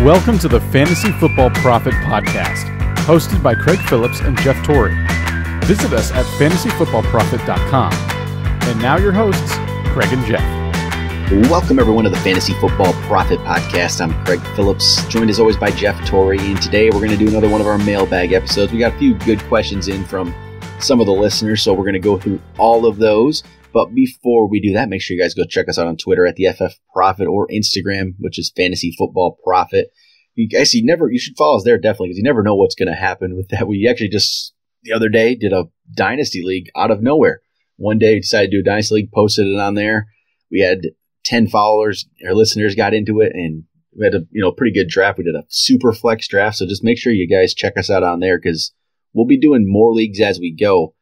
Welcome to the Fantasy Football Prophet podcast, hosted by Craig Phillips and Jeff Torrey. Visit us at fantasyfootballprophet.com. And now your hosts, Craig and Jeff. Welcome everyone to the Fantasy Football Prophet podcast. I'm Craig Phillips, joined as always by Jeff Torrey, and today we're going to do another one of our mailbag episodes. We got a few good questions in from some of the listeners, so we're going to go through all of those. But before we do that, make sure you guys go check us out on Twitter at the FF Prophet or Instagram, which is Fantasy Football Prophet. You guys, you should follow us there definitely, because you never know what's going to happen with that. We actually just the other day did a dynasty league out of nowhere. One day we decided to do a dynasty league, posted it on there. We had 10 followers. Our listeners got into it, and we had a pretty good draft. We did a super flex draft, so just make sure you guys check us out on there, because we'll be doing more leagues as we go.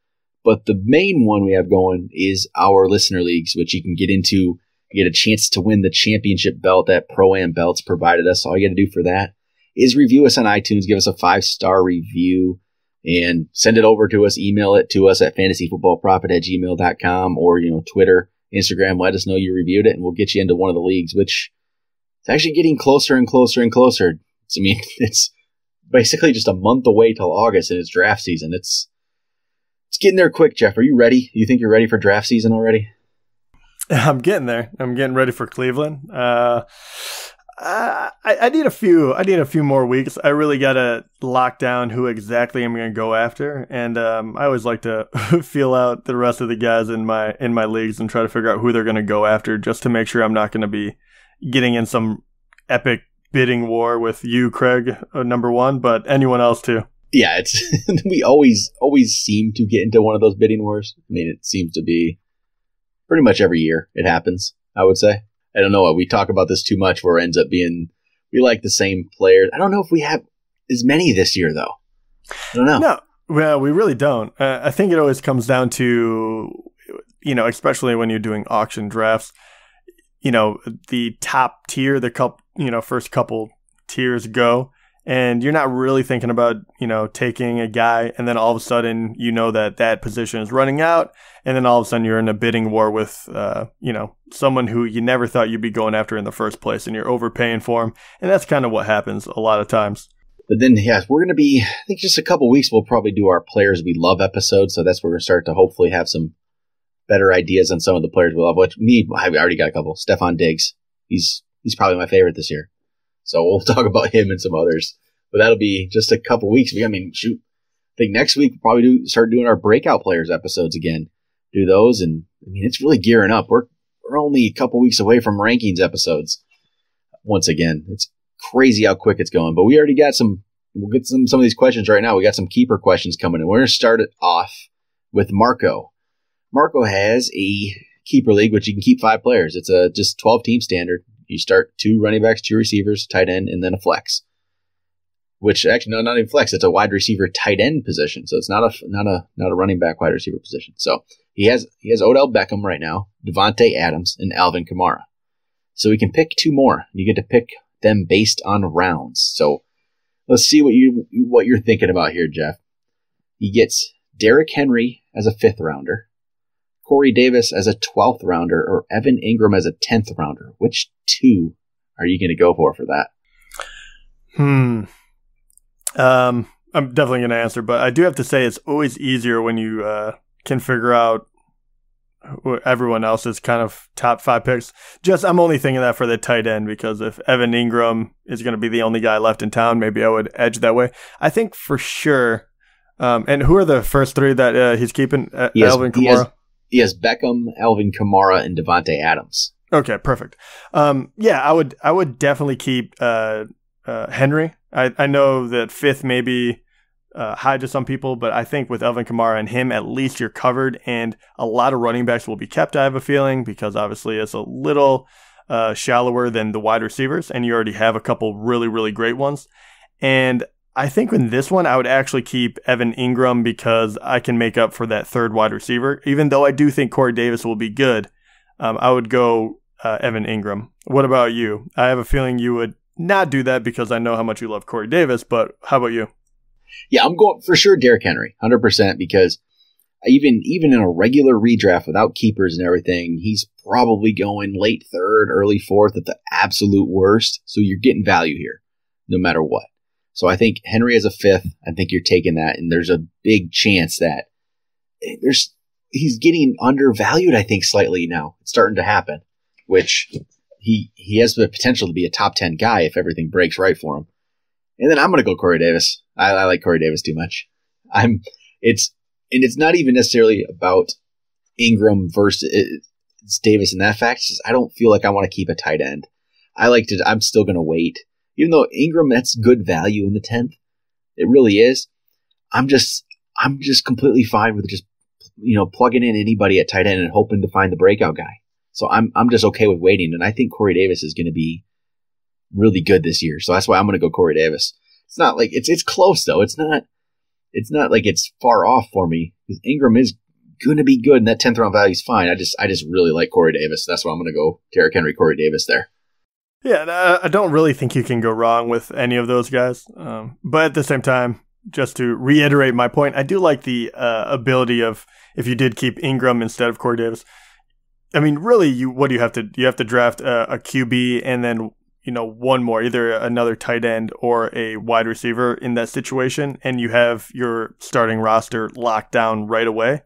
But the main one we have going is our listener leagues, which you can get into. You get a chance to win the championship belt that Pro-Am Belts provided us. All you got to do for that is review us on iTunes, give us a 5-star review, and send it over to us. Email it to us at fantasyfootballprophet@gmail.com or, Twitter, Instagram. Let us know you reviewed it, and we'll get you into one of the leagues, which is actually getting closer and closer and closer. It's basically just a month away till August, and it's draft season. It's getting there quick, Jeff. Are you ready? Do you think you're ready for draft season already? I'm getting there. I'm getting ready for Cleveland. I need a few more weeks. I really got to lock down who exactly I'm going to go after. And I always like to feel out the rest of the guys in my leagues and try to figure out who they're going to go after, just to make sure I'm not going to be getting in some epic bidding war with you, Craig, number one, but anyone else too. Yeah, it's we always seem to get into one of those bidding wars. I mean, it seems to be pretty much every year it happens, I would say. I don't know. We talk about this too much where it ends up being we like the same players. I don't know if we have as many this year, though. I don't know. No, well, we really don't. I think it always comes down to, especially when you're doing auction drafts, the top tier, first couple tiers go. And you're not really thinking about, taking a guy, and then all of a sudden, that position is running out. And then all of a sudden you're in a bidding war with, someone who you never thought you'd be going after in the first place, and you're overpaying for him. And that's kind of what happens a lot of times. But then, we're going to be, I think just a couple weeks, we'll probably do our Players We Love episode. So that's where we're going to start to hopefully have some better ideas on some of the players we love. Which I already got a couple. Stephon Diggs. He's probably my favorite this year. So we'll talk about him and some others. But that'll be just a couple weeks. I think next week we'll probably start doing our breakout players episodes again. Do those, and it's really gearing up. We're only a couple weeks away from rankings episodes. Once again, it's crazy how quick it's going. But we already got some. We'll get some of these questions right now. We got some keeper questions coming in. We're going to start it off with Marco. Marco has a keeper league, which you can keep 5 players. It's a just 12-team standard. You start 2 running backs, 2 receivers, tight end, and then a flex. Which actually, no, not even flex. It's a wide receiver tight end position, so it's not a running back wide receiver position. So he has Odell Beckham right now, Devontae Adams, and Alvin Kamara. So we can pick 2 more. You get to pick them based on rounds. So let's see what you're thinking about here, Jeff. He gets Derrick Henry as a 5th rounder, Corey Davis as a 12th rounder, or Evan Ingram as a 10th rounder. Which 2 are you going to go for that? I'm definitely going to answer, but I do have to say it's always easier when you can figure out everyone else's kind of top 5 picks. I'm only thinking that for the tight end, because if Evan Ingram is going to be the only guy left in town, maybe I would edge that way. I think for sure. And who are the first 3 that he's keeping? Alvin Kamara? He has Beckham, Alvin Kamara, and Devontae Adams. Okay, perfect. I would definitely keep Henry. I know that 5th may be high to some people, but I think with Alvin Kamara and him, at least you're covered, and a lot of running backs will be kept, I have a feeling, because obviously it's a little shallower than the wide receivers, and you already have a couple really, really great ones. And I think in this one, I would actually keep Evan Ingram, because I can make up for that 3rd wide receiver. Even though I do think Corey Davis will be good, I would go Evan Ingram. What about you? I have a feeling you would not do that, because I know how much you love Corey Davis, but how about you? Yeah, I'm going for sure Derrick Henry, 100%, because even in a regular redraft without keepers and everything, he's probably going late 3rd, early 4th at the absolute worst. So you're getting value here. no matter what. So I think Henry as a 5th, I think you're taking that, and there's a big chance that he's getting undervalued, I think, slightly now. It's starting to happen, which he has the potential to be a top 10 guy if everything breaks right for him. And then I'm going to go Corey Davis. I like Corey Davis too much. It's not even necessarily about Ingram versus Davis in that fact. It's just, I don't feel like I want to keep a tight end. I'm still going to wait. Even though Ingram, that's good value in the 10th. It really is. I'm just completely fine with just, plugging in anybody at tight end and hoping to find the breakout guy. So I'm just okay with waiting. And I think Corey Davis is going to be really good this year. So that's why I'm going to go Corey Davis. It's not like it's close though. It's not like it's far off for me because Ingram is going to be good and that 10th round value is fine. I just really like Corey Davis. That's why I'm going to go Derrick Henry, Corey Davis there. Yeah, I don't really think you can go wrong with any of those guys. But at the same time, just to reiterate my point, I do like the ability of if you did keep Ingram instead of Corey Davis. I mean, really, what do you have to do? You have to draft a QB and then one more, either another tight end or a wide receiver in that situation, and you have your starting roster locked down right away.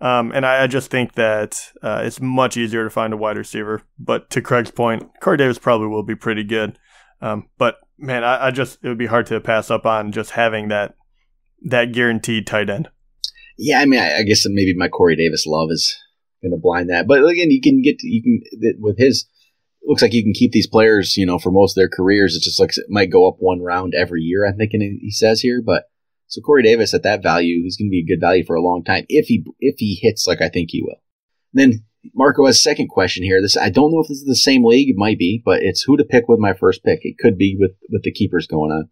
And I just think that it's much easier to find a wide receiver. But to Craig's point, Corey Davis probably will be pretty good. But man, it would be hard to pass up on just having that guaranteed tight end. Yeah, I mean, I guess maybe my Corey Davis love is going to blind that. But again, with his, it looks like you can keep these players, for most of their careers. It just looks it might go up one round every year, I'm thinking he says here. But so Corey Davis at that value, he's going to be a good value for a long time if he hits like I think he will. Then Marco has second question here. I don't know if this is the same league. It might be, but it's who to pick with my first pick. It could be with the keepers going on.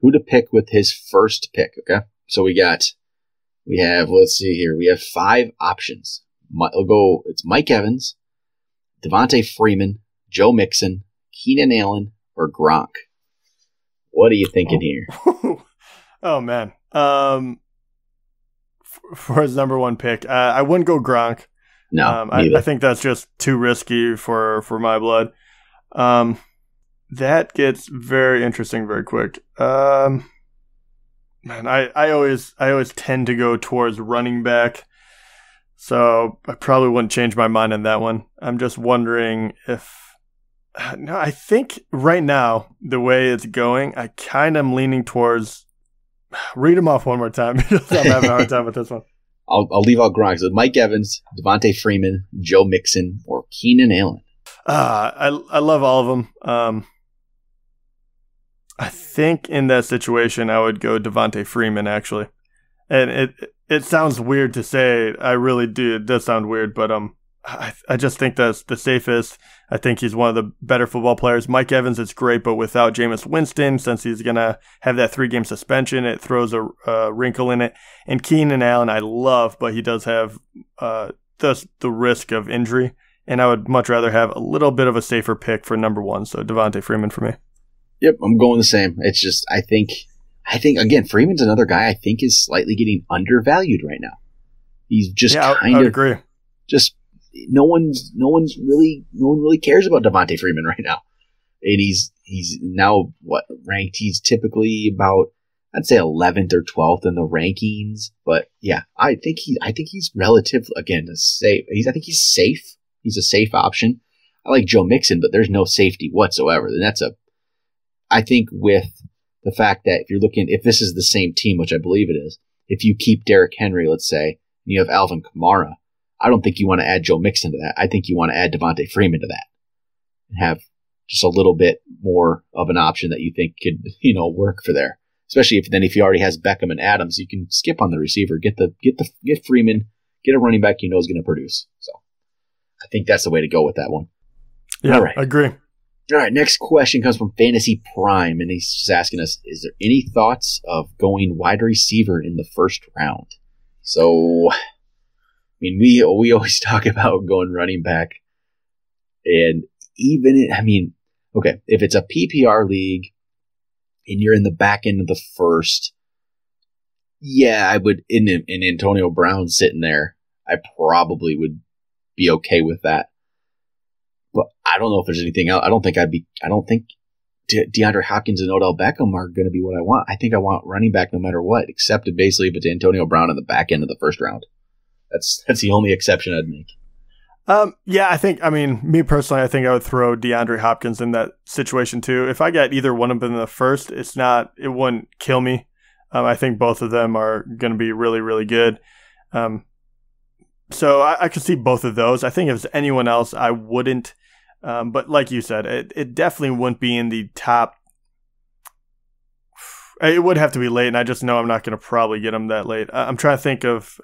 Who to pick with his first pick, okay? So we have, let's see here. We have 5 options. It's Mike Evans, Devontae Freeman, Joe Mixon, Keenan Allen, or Gronk. What are you thinking here? Oh, man. For his number 1 pick, I wouldn't go Gronk. No, I think that's just too risky for my blood. That gets very interesting very quick. Man, I always tend to go towards running back, so I probably wouldn't change my mind on that one. I'm just wondering if. No, I think right now the way it's going, I kind of am leaning towards. Read them off one more time because I'm having a hard time with this one. I'll leave out Gronk. So Mike Evans, Devontae Freeman, Joe Mixon, or Keenan Allen. I love all of them. I think in that situation I would go Devontae Freeman actually, and it sounds weird to say. I really do. It does sound weird, but I just think that's the safest. I think he's one of the better football players. Mike Evans is great, but without Jameis Winston, since he's going to have that 3-game suspension, it throws a wrinkle in it. And Keenan Allen I love, but he does have the risk of injury, and I would much rather have a little bit of a safer pick for number 1, so Devontae Freeman for me. Yep, I'm going the same. It's just I think again Freeman's another guy I think is slightly getting undervalued right now. He's just I would agree. Just no one really cares about Devontae Freeman right now, and he's now ranked? He's typically about I'd say 11th or 12th in the rankings, but yeah, I think he's relative again safe. I think he's safe. He's a safe option. I like Joe Mixon, but there's no safety whatsoever, and I think with the fact that if this is the same team, which I believe it is, if you keep Derrick Henry, let's say, and you have Alvin Kamara, I don't think you want to add Joe Mixon to that. I think you want to add Devontae Freeman to that and have just a little bit more of an option that you think could, work for there. Especially if he already has Beckham and Adams, you can skip on the receiver, get Freeman, get a running back you know is going to produce. So I think that's the way to go with that one. Yeah, all right. I agree. All right, next question comes from Fantasy Prime, and he's just asking us, is there any thoughts of going wide receiver in the first round? So, I mean, we always talk about going running back, and okay, if it's a PPR league and you're in the back end of the first, yeah, I would, in Antonio Brown sitting there, I probably would be okay with that. But I don't know if there's anything else. I don't think DeAndre Hopkins and Odell Beckham are going to be what I want. I think I want running back no matter what, except basically if it's Antonio Brown in the back end of the first round. That's the only exception I'd make. Me personally, I think I would throw DeAndre Hopkins in that situation too. If I got either one of them in the first, it wouldn't kill me. I think both of them are going to be really, really good. So I could see both of those. I think if it's anyone else, I wouldn't. But like you said, it definitely wouldn't be in the top. It would have to be late, and I just know I'm not going to probably get them that late. I'm trying to think of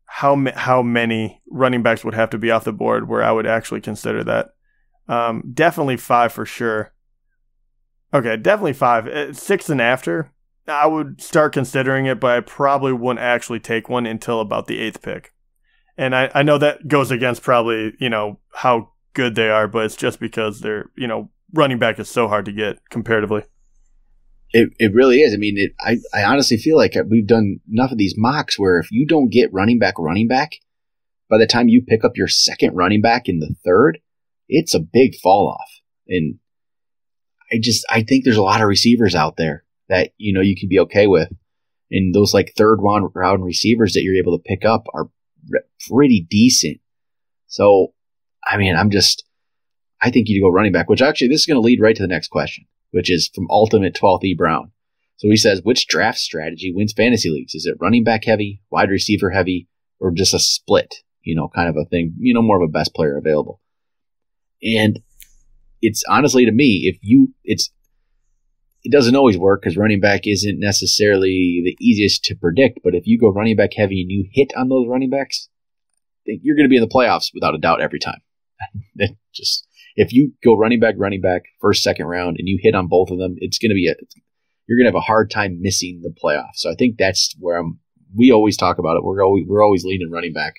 how many running backs would have to be off the board where I would actually consider that. Definitely 5 for sure. Okay, definitely 5. 6 and after, I would start considering it, but I probably wouldn't actually take one until about the 8th pick. And I know that goes against probably, how good they are, but it's just because they're, running back is so hard to get comparatively. It really is. I mean, I honestly feel like we've done enough of these mocks where if you don't get running back, by the time you pick up your second running back in the third, it's a big fall off. And I think there's a lot of receivers out there that, you can be okay with. And those like third round receivers that you're able to pick up are pretty decent. So, I mean, I think you go running back, which actually this is going to lead right to the next question, which is from Ultimate 12th E Brown. So he says, which draft strategy wins fantasy leagues? Is it running back heavy, wide receiver heavy, or just a split, kind of a thing, more of a best player available? And it's honestly, to me, it doesn't always work because running back isn't necessarily the easiest to predict. But if you go running back heavy and you hit on those running backs, you're going to be in the playoffs without a doubt every time. If you go running back, first, second round, and you hit on both of them, it's going to be you're going to have a hard time missing the playoffs. So I think that's where we always talk about it. We're always leaning running back.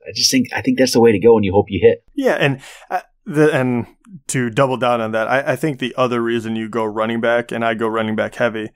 I think that's the way to go, and you hope you hit. Yeah, and to double down on that, I think the other reason you go running back and I go running back heavy,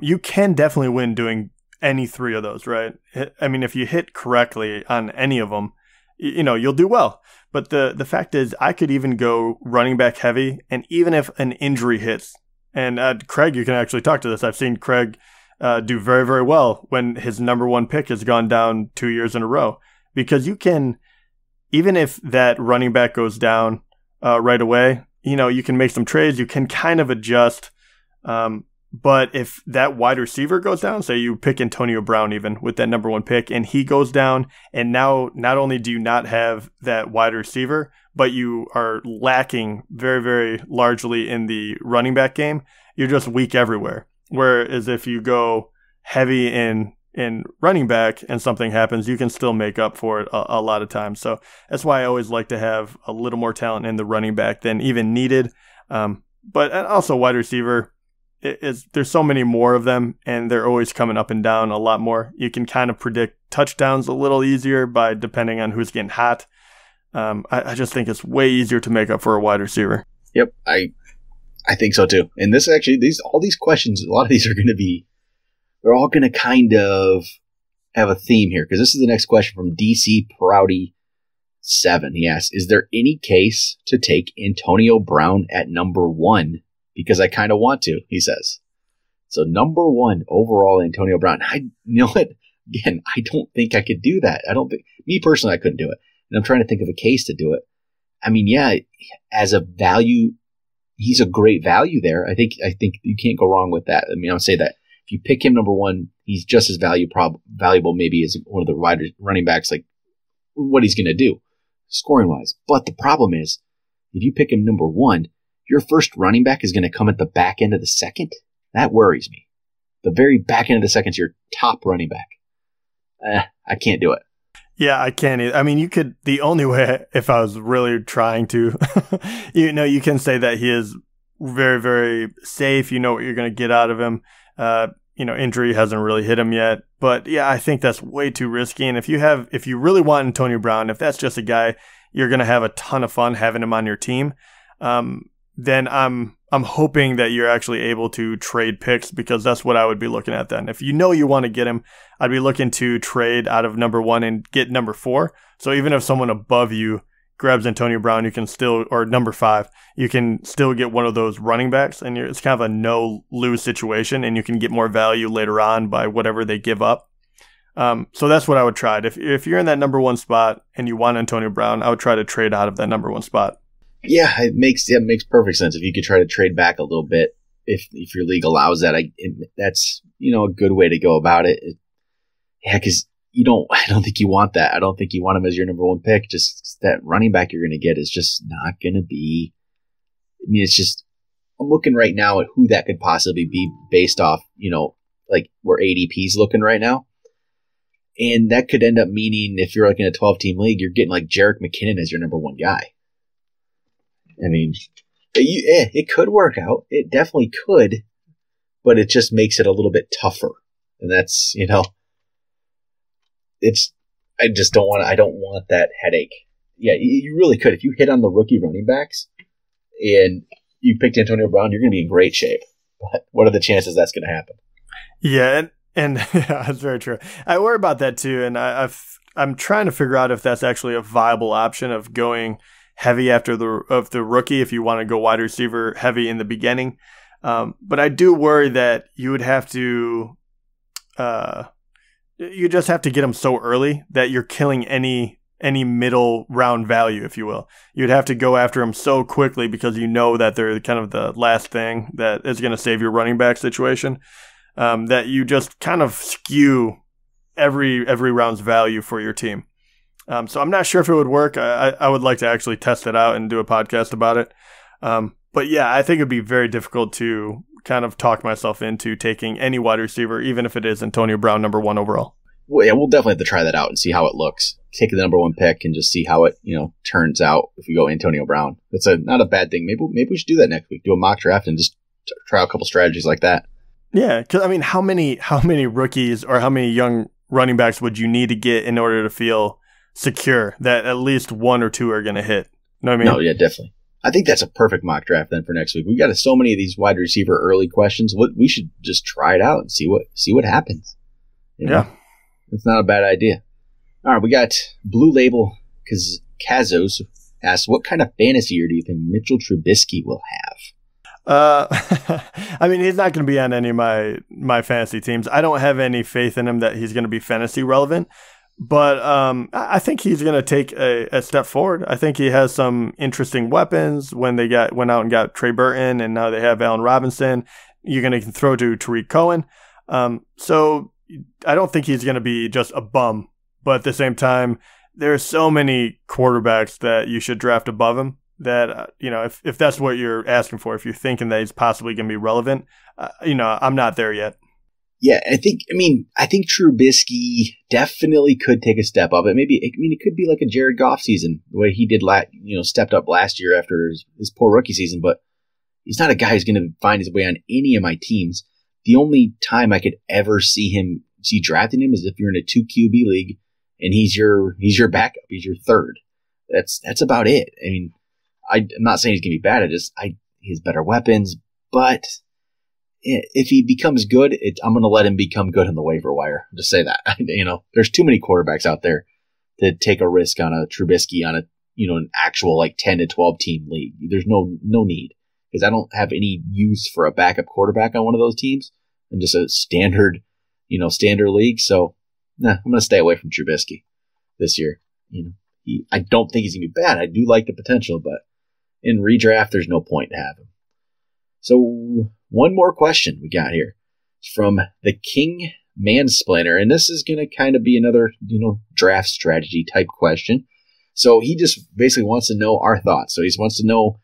you can definitely win doing any three of those, right? I mean, if you hit correctly on any of them, you'll do well. But the fact is, I could even go running back heavy, and even if an injury hits, and Craig, you can actually talk to this. I've seen Craig do very, very well when his number one pick has gone down 2 years in a row. Because you can, even if that running back goes down right away, you can make some trades. You can kind of adjust. But if that wide receiver goes down, say you pick Antonio Brown even with that number one pick, and he goes down, and now not only do you not have that wide receiver, but you are lacking very, very largely in the running back game, you're just weak everywhere. Whereas if you go heavy in running back and something happens, you can still make up for it a lot of times. So that's why I always like to have a little more talent in the running back than even needed. But also wide receiver, there's so many more of them, and they're always coming up and down a lot more. You can kind of predict touchdowns a little easier by depending on who's getting hot. I just think it's way easier to make up for a wide receiver. Yep, I think so too. And this actually, all these questions, a lot of these are going to be, they're all going to kind of have a theme here, because this is the next question from DC Prouty 7. He asks, is there any case to take Antonio Brown at number 1? Because I kind of want to, he says. So number 1 overall, Antonio Brown. Again, I don't think I could do that. Me personally, I couldn't do it. And I'm trying to think of a case to do it. I mean, yeah, as a value, he's a great value there. I think you can't go wrong with that. I mean, I would say that if you pick him number 1, he's just as valuable maybe as one of the wide running backs, like what he's going to do scoring wise. But the problem is, if you pick him number 1, your first running back is going to come at the back end of the second. That worries me. The very back end of the second is your top running back. I can't do it. Yeah, I can't either. I mean, you could, the only way, if I was really trying to, you can say that he is very, very safe. You know what you're going to get out of him. Injury hasn't really hit him yet. But yeah, I think that's way too risky. And if you really want Antonio Brown, if that's just a guy you're going to have a ton of fun having him on your team, then I'm hoping that you're actually able to trade picks, because that's what I would be looking at then. If you want to get him, I'd be looking to trade out of number 1 and get number 4. So even if someone above you grabs Antonio Brown, you can still, or number 5, you can still get one of those running backs, and it's kind of a no-lose situation, and you can get more value later on by whatever they give up. So that's what I would try. If you're in that number 1 spot and you want Antonio Brown, I would try to trade out of that number 1 spot. Yeah, it makes perfect sense. If you could try to trade back a little bit, if your league allows that, that's a good way to go about it. Yeah, because I don't think you want that. I don't think you want him as your number 1 pick. Just that running back you're going to get is just not going to be. I mean, it's just, I'm looking right now at who that could possibly be based off, like where ADP is looking right now. And that could end up meaning if you're like in a 12-team league, you're getting like Jerick McKinnon as your number 1 guy. I mean, it could work out. It definitely could, but it just makes it a little bit tougher. And that's, I don't want that headache. Yeah, you really could. If you hit on the rookie running backs and you picked Antonio Brown, you're going to be in great shape. But what are the chances that's going to happen? Yeah, and yeah, that's very true. I worry about that too, and I'm trying to figure out if that's actually a viable option of going heavy after the rookie if you want to go wide receiver heavy in the beginning. But I do worry that you would have to you just have to get them so early that you're killing any middle round value, if you will. You'd have to go after them so quickly because you know that they're kind of the last thing that is going to save your running back situation, that you just kind of skew every round's value for your team. So I'm not sure if it would work. I would like to actually test it out and do a podcast about it. But yeah, I think it'd be very difficult to kind of talk myself into taking any wide receiver, even if it is Antonio Brown number 1 overall. Well, yeah, we'll definitely have to try that out and see how it looks. Take the number 1 pick and just see how it, turns out if we go Antonio Brown. That's not a bad thing. Maybe we should do that next week. Do a mock draft and just try out a couple strategies like that. Yeah, because I mean, how many rookies or how many young running backs would you need to get in order to feel secure that at least 1 or 2 are going to hit? Know what I mean? No, yeah, definitely. I think that's a perfect mock draft then for next week. We got so many of these wide receiver early questions. We should just try it out and see what happens. Yeah, it's not a bad idea. All right, we got Blue Label Kazos asks, what kind of fantasy year do you think Mitchell Trubisky will have? I mean, he's not going to be on any of my fantasy teams. I don't have any faith in him that he's going to be fantasy relevant. But I think he's going to take a step forward. I think he has some interesting weapons when they went out and got Trey Burton, and now they have Allen Robinson. You're going to throw to Tariq Cohen. So I don't think he's going to be just a bum. But at the same time, there are so many quarterbacks that you should draft above him that, if that's what you're asking for, if you're thinking that he's possibly going to be relevant, I'm not there yet. Yeah, I think Trubisky definitely could take a step up. It could be like a Jared Goff season, the way he did stepped up last year after his poor rookie season, but he's not a guy who's going to find his way on any of my teams. The only time I could ever see drafting him is if you're in a 2 QB league and he's your backup, he's your third. That's about it. I mean, I'm not saying he's going to be bad. He has better weapons, but if he becomes good, I'm going to let him become good on the waiver wire. Just say that. There's too many quarterbacks out there to take a risk on a Trubisky on an actual like 10 to 12 team league. There's no need because I don't have any use for a backup quarterback on one of those teams and just a standard league. So I'm going to stay away from Trubisky this year. I don't think he's going to be bad. I do like the potential, but in redraft, there's no point to have him. So one more question we got here. It's from the King Mansplainer, and this is going to kind of be another, draft strategy type question. So he just basically wants to know our thoughts. So he wants to know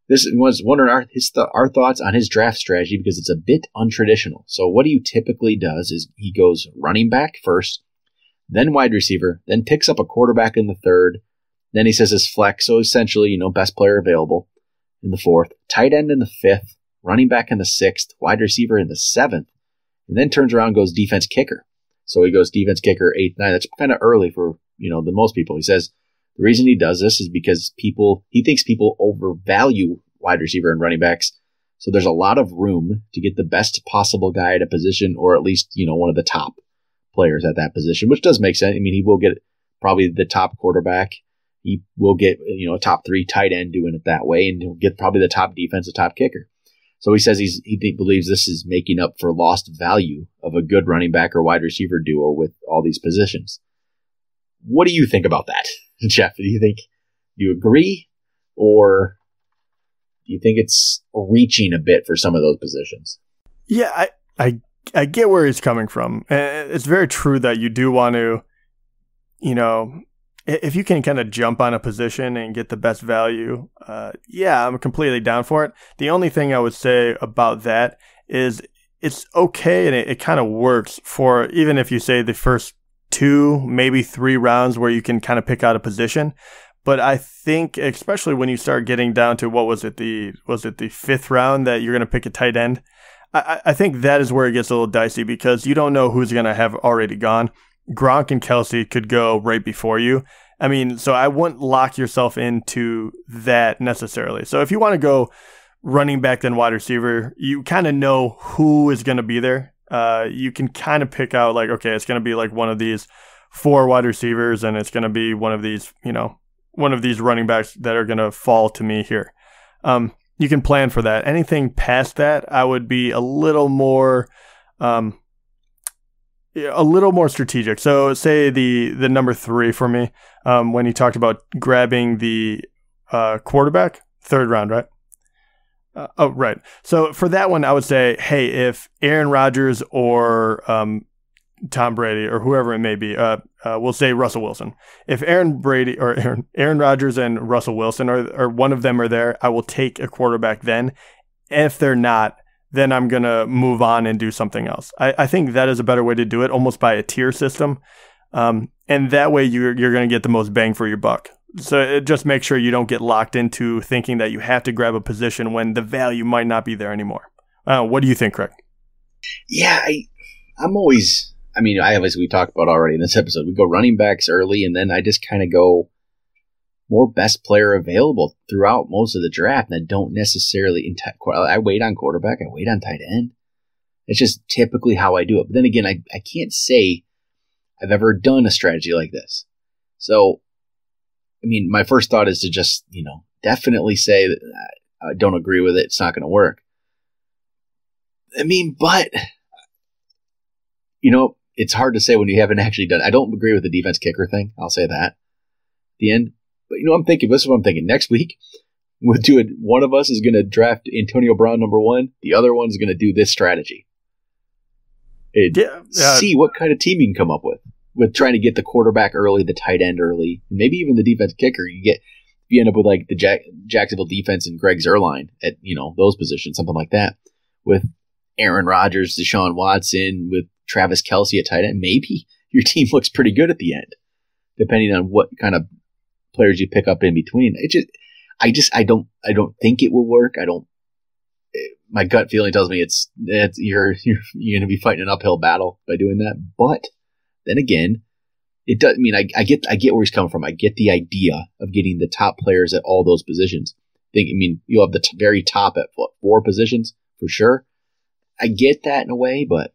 wondering our thoughts on his draft strategy because it's a bit untraditional. So what he typically does is he goes running back first, then wide receiver, then picks up a quarterback in the third. Then he says his flex, so essentially, best player available in the fourth, tight end in the fifth, running back in the sixth, wide receiver in the seventh, and then turns around and goes defense kicker. So he goes defense kicker 8th, 9th. That's kind of early for, the most people. He says the reason he does this is because he thinks people overvalue wide receiver and running backs. So there's a lot of room to get the best possible guy at a position, or at least, one of the top players at that position, which does make sense. I mean, he will get probably the top quarterback he will get, a top 3 tight end doing it that way, and he'll get probably the top defensive top kicker. So he says he believes this is making up for lost value of a good running back or wide receiver duo with all these positions. What do you think about that, Jeff? Do you agree, or do you think it's reaching a bit for some of those positions? Yeah, I get where he's coming from. It's very true that you do want to, if you can kind of jump on a position and get the best value, I'm completely down for it. The only thing I would say about that is it's okay, and it kind of works for even if you say the first 2, maybe 3 rounds where you can kind of pick out a position. But I think, especially when you start getting down to was it the 5th round that you're going to pick a tight end? I think that is where it gets a little dicey because you don't know who's going to have already gone. Gronk and Kelsey could go right before you. I mean, so I wouldn't lock yourself into that necessarily. So if you want to go running back then wide receiver, you kind of know who is going to be there. You can kind of pick out like, okay, it's going to be like one of these 4 wide receivers, and it's going to be one of these, one of these running backs that are going to fall to me here. You can plan for that. Anything past that, I would be a little more strategic. So say the number 3 for me, when he talked about grabbing the quarterback, 3rd round, right? Right. So for that one, I would say, hey, if Aaron Rodgers or Tom Brady or whoever it may be, we'll say Russell Wilson. If Aaron Rodgers and Russell Wilson or one of them are there, I will take a quarterback then. If they're not, then I'm going to move on and do something else. I think that is a better way to do it, almost by a tier system. And that way you're going to get the most bang for your buck. So just make sure you don't get locked into thinking that you have to grab a position when the value might not be there anymore. What do you think, Craig? Yeah, I'm always, we talked about already in this episode, we go running backs early, and then I just kind of go more best player available throughout most of the draft. And I don't necessarily, I wait on quarterback, I wait on tight end. It's just typically how I do it. But then again, I can't say I've ever done a strategy like this. So, my first thought is to just, definitely say that I don't agree with it. It's not going to work. But, it's hard to say when you haven't actually done it. I don't agree with the defense kicker thing. I'll say that at the end. But, this is what I'm thinking. Next week, we'll do it. One of us is going to draft Antonio Brown number 1. The other one's going to do this strategy. See what kind of team you can come up with trying to get the quarterback early, the tight end early, maybe even the defense kicker. You end up with like the Jacksonville defense and Greg Zuerlein at, those positions, something like that. With Aaron Rodgers, Deshaun Watson, with Travis Kelce at tight end, maybe your team looks pretty good at the end, depending on what kind of players you pick up in between. I don't think it will work. My gut feeling tells me you're going to be fighting an uphill battle by doing that. But then again, it does. I get where he's coming from. I get the idea of getting the top players at all those positions. You'll have the very top at 4 positions for sure. I get that in a way, but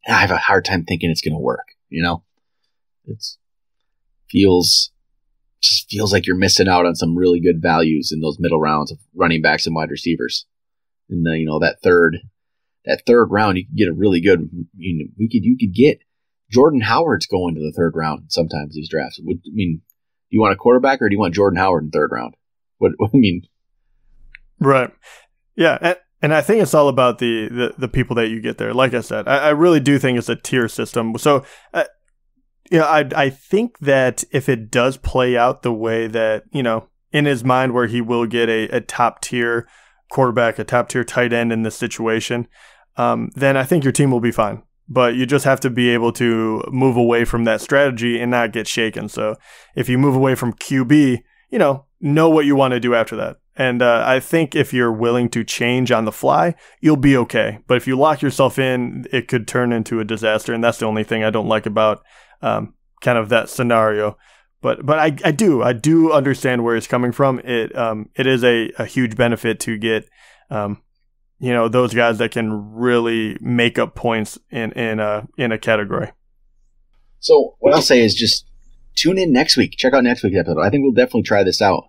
I have a hard time thinking it's going to work. It just feels like you're missing out on some really good values in those middle rounds of running backs and wide receivers. And that third round, you could get a really good. You could get Jordan Howard's going to the 3rd round sometimes these drafts. Do you want a quarterback or do you want Jordan Howard in 3rd round? What Right. Yeah. And I think it's all about the people that you get there. Like I said, I really do think it's a tier system. So, I think that if it does play out the way that, in his mind where he will get a top tier quarterback, a top tier tight end in this situation, then I think your team will be fine. But you just have to be able to move away from that strategy and not get shaken. So if you move away from QB, know what you want to do after that. And I think if you're willing to change on the fly, you'll be okay. But if you lock yourself in, it could turn into a disaster. And that's the only thing I don't like about kind of that scenario. But I do understand where it's coming from. It is a huge benefit to get those guys that can really make up points in a category. So what I'll say is just tune in next week. Check out next week's episode. I think we'll definitely try this out.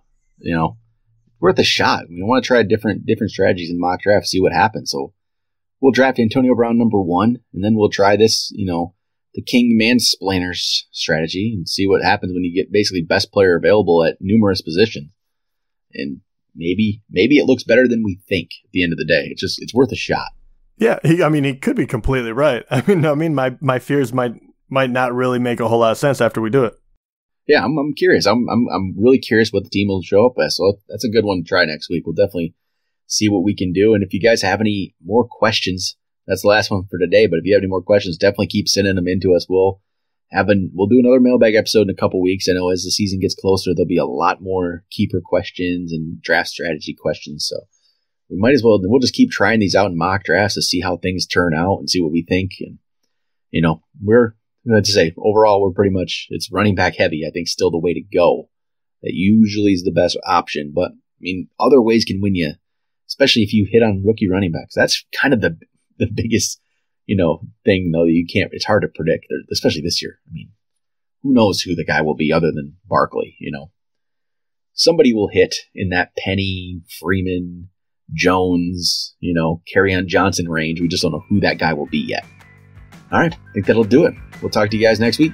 Worth a shot. We want to try different strategies in mock draft, see what happens. So we'll draft Antonio Brown number 1, and then we'll try this, the King Mansplainers strategy and see what happens when you get basically best player available at numerous positions. And maybe it looks better than we think at the end of the day. It's worth a shot. Yeah, he could be completely right. My fears might not really make a whole lot of sense after we do it. Yeah, I'm curious. I'm really curious what the team will show up as. So that's a good one to try next week. We'll definitely see what we can do. And if you guys have any more questions, that's the last one for today. But if you have any more questions, definitely keep sending them in to us. We'll do another mailbag episode in a couple weeks. I know as the season gets closer, there'll be a lot more keeper questions and draft strategy questions. So we'll just keep trying these out in mock drafts to see how things turn out and see what we think. And overall, we're pretty much, it's running back heavy. I think still the way to go. That usually is the best option. But other ways can win you, especially if you hit on rookie running backs. That's kind of the biggest, thing though. You can't. It's hard to predict, especially this year. Who knows who the guy will be other than Barkley? Somebody will hit in that Penny, Freeman, Jones, Kerryon Johnson range. We just don't know who that guy will be yet. All right, I think that'll do it. We'll talk to you guys next week.